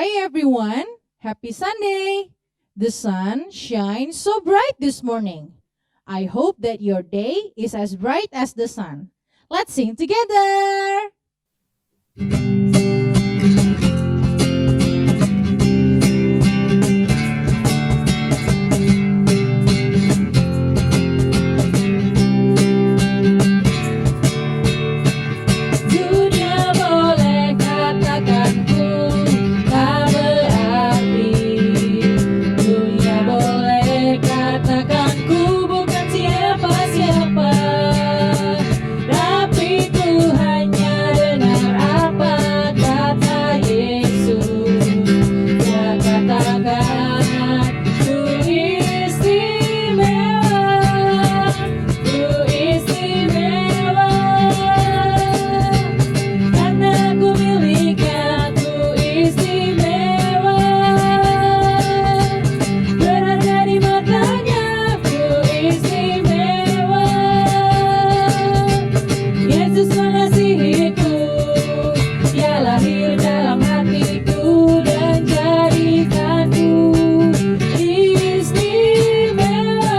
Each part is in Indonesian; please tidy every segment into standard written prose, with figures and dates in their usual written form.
Hi everyone, happy Sunday! The sun shines so bright this morning. I hope that your day is as bright as the sun. Let's sing together! Dunia boleh katakan ku tak berarti. Dunia boleh katakan ku bukan siapa-siapa. Tapi ku hanya dengar apa kata Yesus. Dia katakan ku istimewa, ku istimewa. Karena ku miliknya, ku istimewa. Berharga di matanya, ku istimewa. Yesus mengasihiku, Dia lahir dalam hatiku dan jadikanku istimewa.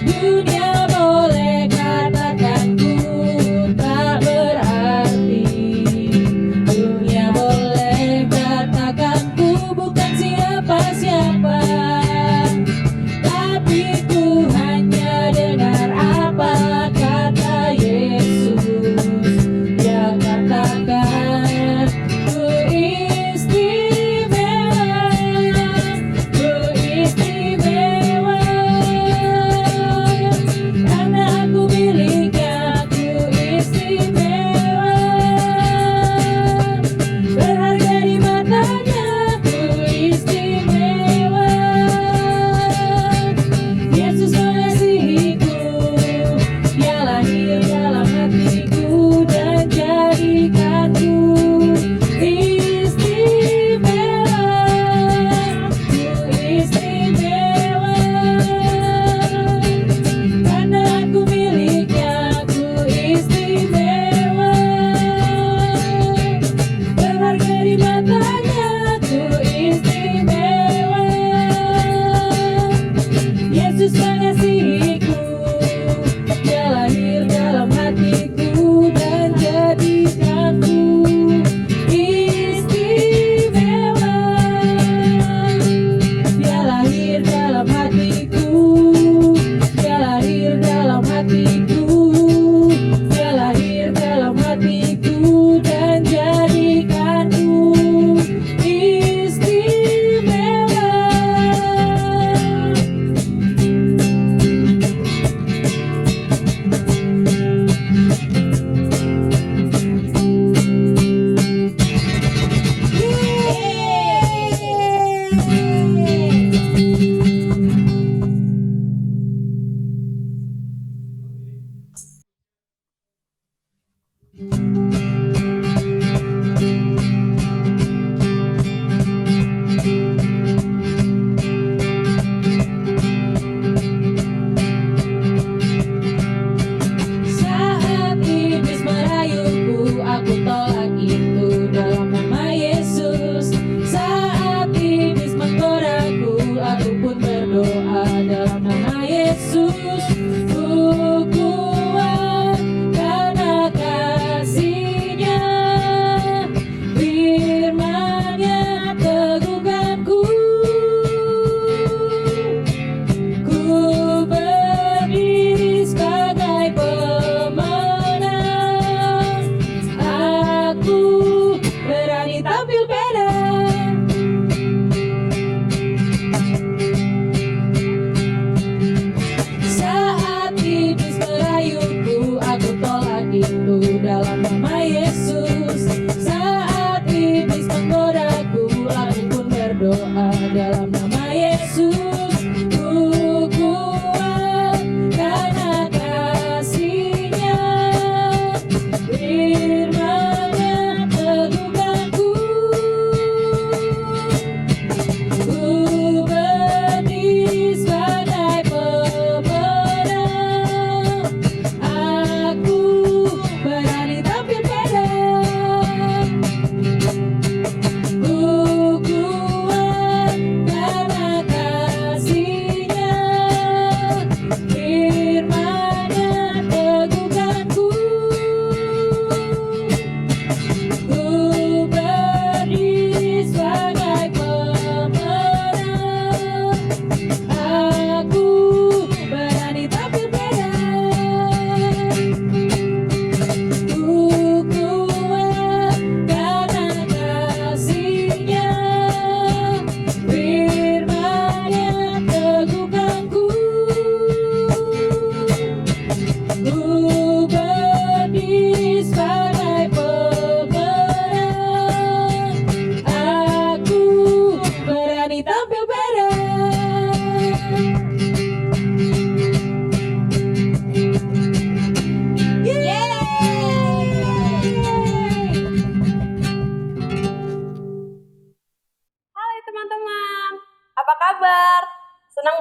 Dunia boleh katakan ku tak berarti. Dunia boleh katakan ku bukan siapa-siapa. Tapi ku hanya dengar apa kata Yesus. Dia katakan ku istimewa, ku istimewa. Karena aku miliknya, ku istimewa. Berharga di matanya, ku istimewa. Yesus mengasihiku, Dia lahir dalam hatiku dan jadikanku istimewa, ku istimewa. Karena aku miliknya, ku istimewa. Berharga di matanya, ku istimewa. Yesus mengasihiku, Dia lahir dalam hatiku dan jadikanku istimewa. Dia lahir dalam hatiku, Dia lahir dalam hatiku, Dia lahir dalam hatiku dan jadikanku istimewa. Saat iblis merayuku, aku tolak itu dalam nama Yesus. Saat iblis menggodaku, aku pun berdoa dalam nama Yesus. Ku kuat karena kasih-Nya, firman-Nya teguhkanku. Ku berdiri sebagai pemenang. Aku berani tampil beda. Saat iblis merayuku, aku tolak itu dalam nama Yesus. Saat iblis menggodaku, aku pun berdoa dalam nama Yesus. Ku kuat karena kasih-Nya, firman-Nya teguhkanku. Ku berdiri sebagai pemenang. Aku berani tampil beda.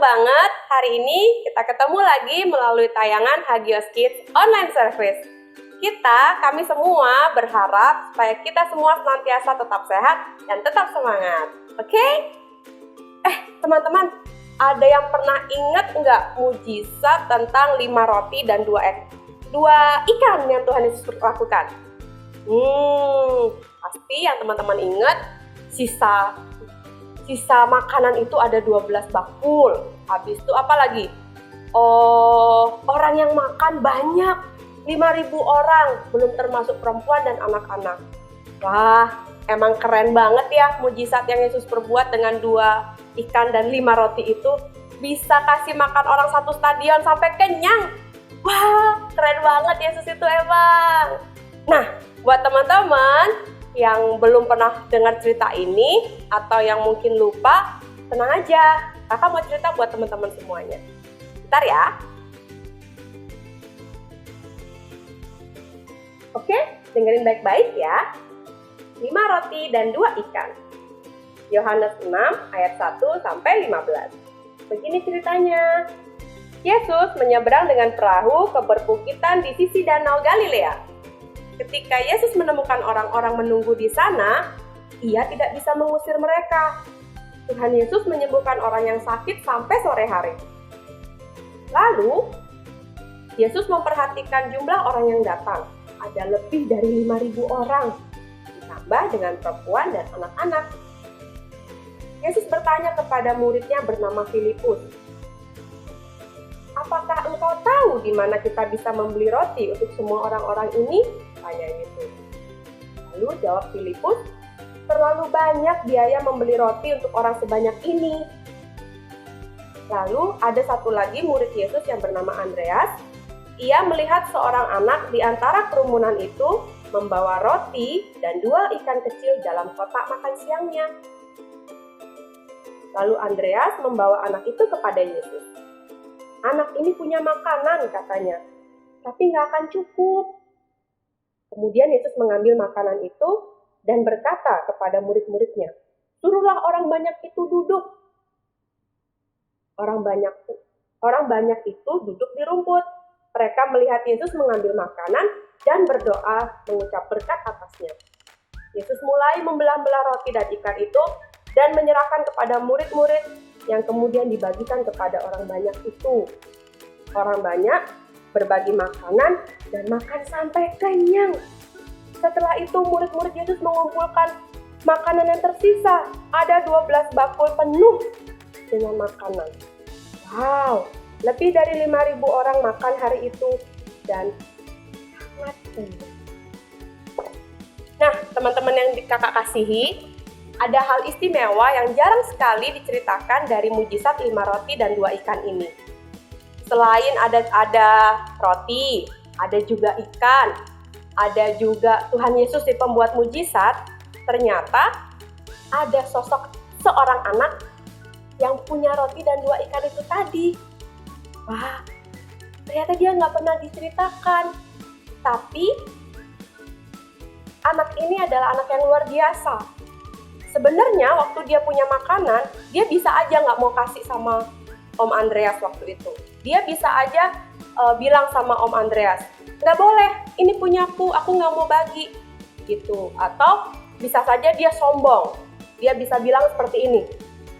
banget hari ini kita ketemu lagi melalui tayangan Hagios Kids Online Service. Kami semua berharap supaya kita semua senantiasa tetap sehat dan tetap semangat. Oke? Teman-teman, ada yang pernah ingat nggak mujizat tentang 5 roti dan 2 ikan yang Tuhan Yesus lakukan? Pasti yang teman-teman ingat sisa makanan itu ada 12 bakul. Habis itu apa lagi? Orang yang makan banyak, 5.000 orang, belum termasuk perempuan dan anak-anak. Wah, emang keren banget ya mujizat yang Yesus perbuat dengan 2 ikan dan 5 roti itu. Bisa kasih makan orang 1 stadion sampai kenyang. Wah, keren banget Yesus itu emang. Nah, buat teman-teman yang belum pernah dengar cerita ini atau yang mungkin lupa, tenang aja. Kakak mau cerita buat teman-teman semuanya. Bentar ya. Oke, dengerin baik-baik ya. 5 roti dan 2 ikan. Yohanes 6 ayat 1 sampai 15. Begini ceritanya. Yesus menyeberang dengan perahu ke perbukitan di sisi danau Galilea. Ketika Yesus menemukan orang-orang menunggu di sana, ia tidak bisa mengusir mereka. Tuhan Yesus menyembuhkan orang yang sakit sampai sore hari. Lalu, Yesus memperhatikan jumlah orang yang datang. Ada lebih dari 5.000 orang, ditambah dengan perempuan dan anak-anak. Yesus bertanya kepada muridnya bernama Filipus, "Apakah engkau tahu di mana kita bisa membeli roti untuk semua orang-orang ini?" Tanya Yesus. Lalu jawab Filipus, "Terlalu banyak biaya membeli roti untuk orang sebanyak ini." Lalu ada satu lagi murid Yesus yang bernama Andreas. Ia melihat seorang anak di antara kerumunan itu membawa roti dan 2 ikan kecil dalam kotak makan siangnya. Lalu Andreas membawa anak itu kepada Yesus. "Anak ini punya makanan," katanya, "tapi nggak akan cukup." Kemudian Yesus mengambil makanan itu dan berkata kepada murid-muridnya, "Suruhlah orang banyak itu duduk." Orang banyak itu duduk di rumput. Mereka melihat Yesus mengambil makanan dan berdoa mengucap berkat atasnya. Yesus mulai membelah-belah roti dan ikan itu dan menyerahkan kepada murid-murid yang kemudian dibagikan kepada orang banyak itu. Orang banyak berbagi makanan dan makan sampai kenyang. Setelah itu murid-murid Yesus mengumpulkan makanan yang tersisa. Ada 12 bakul penuh dengan makanan. Wow, lebih dari 5.000 orang makan hari itu dan sangat kenyang. Nah, teman-teman yang kakak kasihi, ada hal istimewa yang jarang sekali diceritakan dari mujizat 5 roti dan 2 ikan ini. Selain ada roti, ada juga ikan, ada juga Tuhan Yesus si pembuat mujizat, ternyata ada sosok seorang anak yang punya roti dan 2 ikan itu tadi. Wah, ternyata dia nggak pernah diceritakan. Tapi, anak ini adalah anak yang luar biasa. Sebenarnya waktu dia punya makanan, dia bisa aja nggak mau kasih sama Om Andreas waktu itu. Dia bisa aja bilang sama Om Andreas, "Nggak boleh, ini punyaku, aku nggak mau bagi." Gitu. Atau bisa saja dia sombong. Dia bisa bilang seperti ini,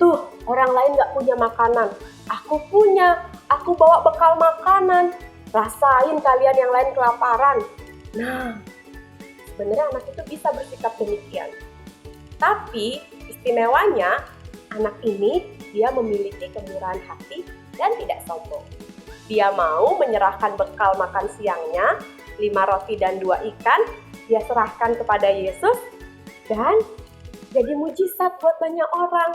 "Tuh, orang lain nggak punya makanan. Aku punya, aku bawa bekal makanan. Rasain kalian yang lain kelaparan." Nah, sebenarnya anak itu bisa bersikap demikian. Tapi istimewanya, anak ini dia memiliki kemurahan hati dan tidak sombong. Dia mau menyerahkan bekal makan siangnya, 5 roti dan 2 ikan, dia serahkan kepada Yesus dan jadi mujizat buat banyak orang.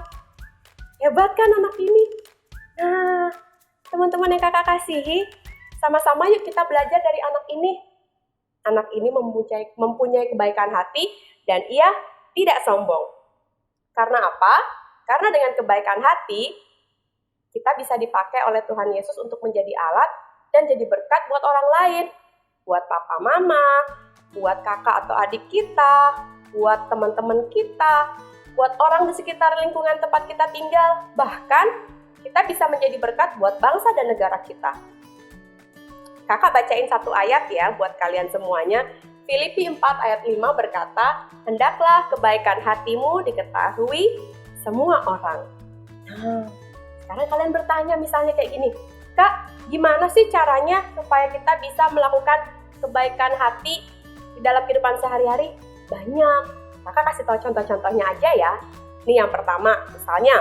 Hebat kan anak ini? Nah, teman-teman yang kakak kasihi, sama-sama yuk kita belajar dari anak ini. Anak ini mempunyai kebaikan hati dan ia tidak sombong. Karena apa? Karena dengan kebaikan hati, kita bisa dipakai oleh Tuhan Yesus untuk menjadi alat dan jadi berkat buat orang lain. Buat papa mama, buat kakak atau adik kita, buat teman-teman kita, buat orang di sekitar lingkungan tempat kita tinggal. Bahkan kita bisa menjadi berkat buat bangsa dan negara kita. Kakak bacain satu ayat ya buat kalian semuanya. Filipi 4 ayat 5 berkata, "Hendaklah kebaikan hatimu diketahui semua orang." Nah, sekarang kalian bertanya misalnya kayak gini, "Kak, gimana sih caranya supaya kita bisa melakukan kebaikan hati di dalam kehidupan sehari-hari?" Banyak. Kakak kasih tahu contoh-contohnya aja ya. Nih yang pertama, misalnya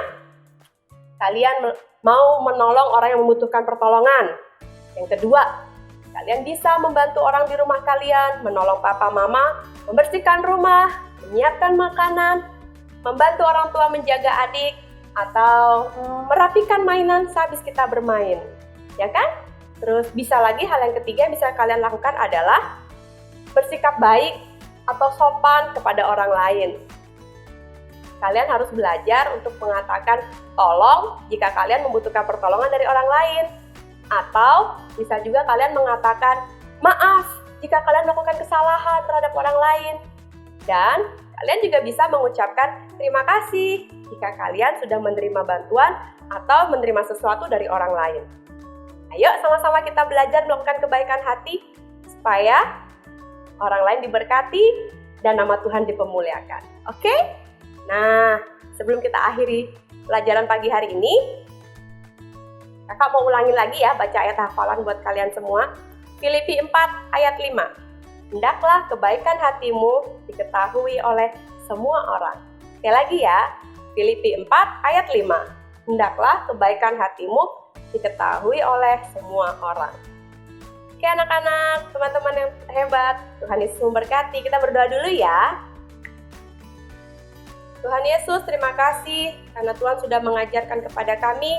kalian mau menolong orang yang membutuhkan pertolongan. Yang kedua, kalian bisa membantu orang di rumah kalian, menolong papa mama, membersihkan rumah, menyiapkan makanan, membantu orang tua menjaga adik, atau merapikan mainan sehabis kita bermain. Ya kan? Terus bisa lagi hal yang ketiga yang bisa kalian lakukan adalah bersikap baik atau sopan kepada orang lain. Kalian harus belajar untuk mengatakan tolong jika kalian membutuhkan pertolongan dari orang lain. Atau bisa juga kalian mengatakan maaf jika kalian melakukan kesalahan terhadap orang lain. Dan kalian juga bisa mengucapkan terima kasih jika kalian sudah menerima bantuan atau menerima sesuatu dari orang lain. Ayo sama-sama kita belajar melakukan kebaikan hati supaya orang lain diberkati dan nama Tuhan dipermuliakan. Oke? Nah, sebelum kita akhiri pelajaran pagi hari ini, Kakak mau ulangi lagi ya baca ayat hafalan buat kalian semua. Filipi 4 ayat 5. Hendaklah kebaikan hatimu diketahui oleh semua orang. Sekali lagi ya. Filipi 4 ayat 5. Hendaklah kebaikan hatimu diketahui oleh semua orang. Oke anak-anak, teman-teman yang hebat, Tuhan Yesus memberkati. Kita berdoa dulu ya. Tuhan Yesus, terima kasih karena Tuhan sudah mengajarkan kepada kami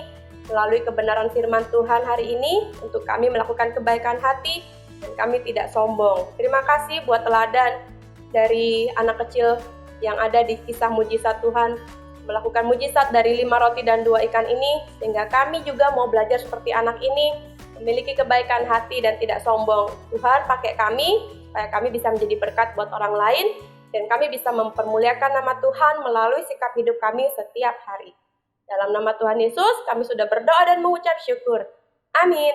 melalui kebenaran firman Tuhan hari ini untuk kami melakukan kebaikan hati dan kami tidak sombong. Terima kasih buat teladan dari anak kecil yang ada di kisah mujizat Tuhan, melakukan mujizat dari 5 roti dan 2 ikan ini, sehingga kami juga mau belajar seperti anak ini, memiliki kebaikan hati dan tidak sombong. Tuhan pakai kami, supaya kami bisa menjadi berkat buat orang lain, dan kami bisa mempermuliakan nama Tuhan melalui sikap hidup kami setiap hari. Dalam nama Tuhan Yesus, kami sudah berdoa dan mengucap syukur. Amin.